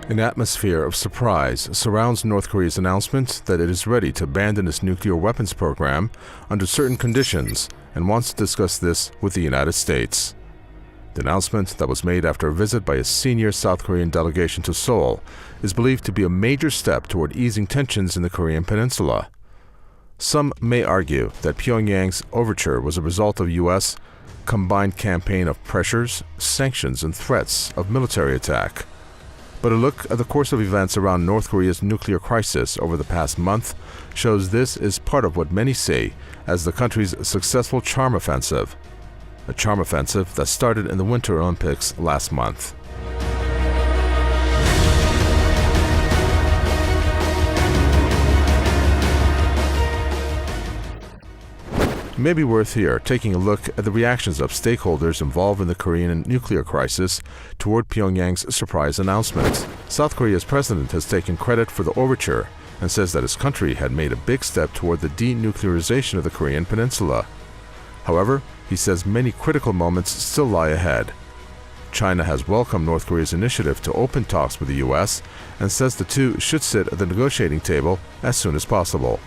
An atmosphere of surprise surrounds North Korea's announcement that it is ready to abandon its nuclear weapons program under certain conditions and wants to discuss this with the United States. The announcement that was made after a visit by a senior South Korean delegation to Seoul is believed to be a major step toward easing tensions in the Korean Peninsula. Some may argue that Pyongyang's overture was a result of U.S. combined campaign of pressures, sanctions, and threats of military attack. But a look at the course of events around North Korea's nuclear crisis over the past month shows this is part of what many see as the country's successful charm offensive, a charm offensive that started in the Winter Olympics last month. It may be worth here taking a look at the reactions of stakeholders involved in the Korean nuclear crisis toward Pyongyang's surprise announcement. South Korea's president has taken credit for the overture and says that his country had made a big step toward the denuclearization of the Korean Peninsula. However, he says many critical moments still lie ahead. China has welcomed North Korea's initiative to open talks with the U.S. and says the two should sit at the negotiating table as soon as possible.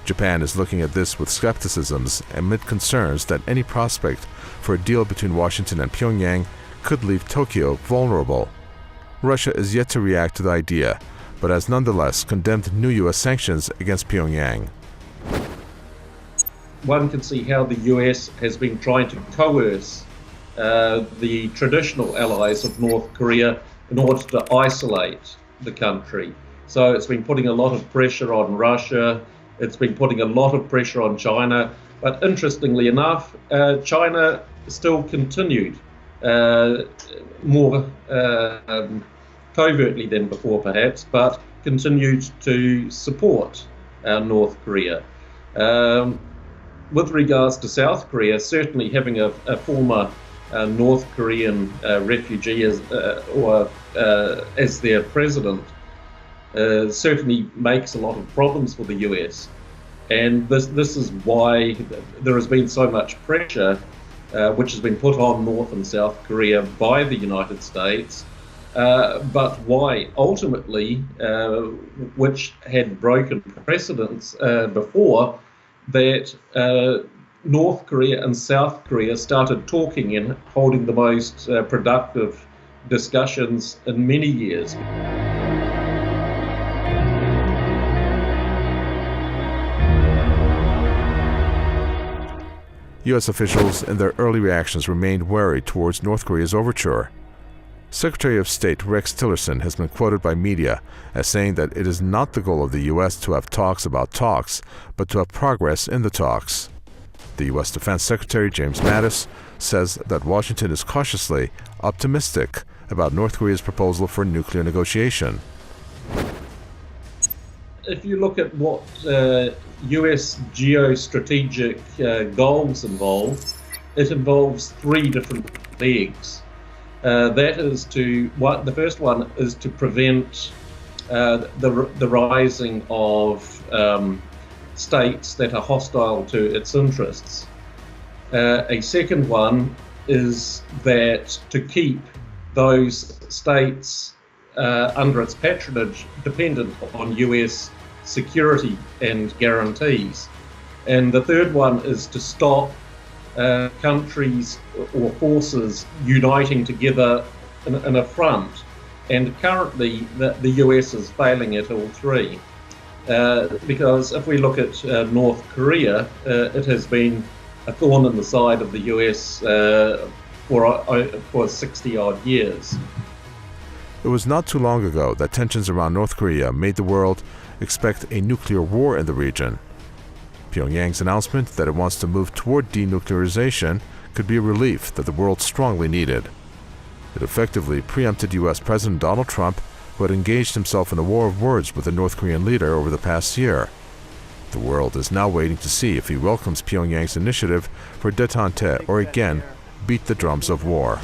Japan is looking at this with skepticisms amid concerns that any prospect for a deal between Washington and Pyongyang could leave Tokyo vulnerable. Russia is yet to react to the idea, but has nonetheless condemned new U.S. sanctions against Pyongyang. One can see how the US has been trying to coerce the traditional allies of North Korea in order to isolate the country. So it's been putting a lot of pressure on Russia, it's been putting a lot of pressure on China, but interestingly enough, China still continued more covertly than before perhaps, but continued to support North Korea. With regards to South Korea, certainly having a former North Korean refugee as their president certainly makes a lot of problems for the US. And this is why there has been so much pressure which has been put on North and South Korea by the United States, but why ultimately, which had broken precedents before, that North Korea and South Korea started talking and holding the most productive discussions in many years. U.S. officials in their early reactions remained wary towards North Korea's overture. Secretary of State Rex Tillerson has been quoted by media as saying that it is not the goal of the U.S. to have talks about talks, but to have progress in the talks. The U.S. Defense Secretary James Mattis says that Washington is cautiously optimistic about North Korea's proposal for nuclear negotiation. If you look at what U.S. geostrategic goals involve, it involves three different legs. That is the first one is to prevent the rising of states that are hostile to its interests. A second one is that to keep those states under its patronage dependent on US security and guarantees. And the third one is to stop countries or forces uniting together in a front. And currently the US is failing at all three. Because if we look at North Korea, it has been a thorn in the side of the US for 60 odd years. It was not too long ago that tensions around North Korea made the world expect a nuclear war in the region. Pyongyang's announcement that it wants to move toward denuclearization could be a relief that the world strongly needed. It effectively preempted U.S. President Donald Trump, who had engaged himself in a war of words with the North Korean leader over the past year. The world is now waiting to see if he welcomes Pyongyang's initiative for détente or again beat the drums of war.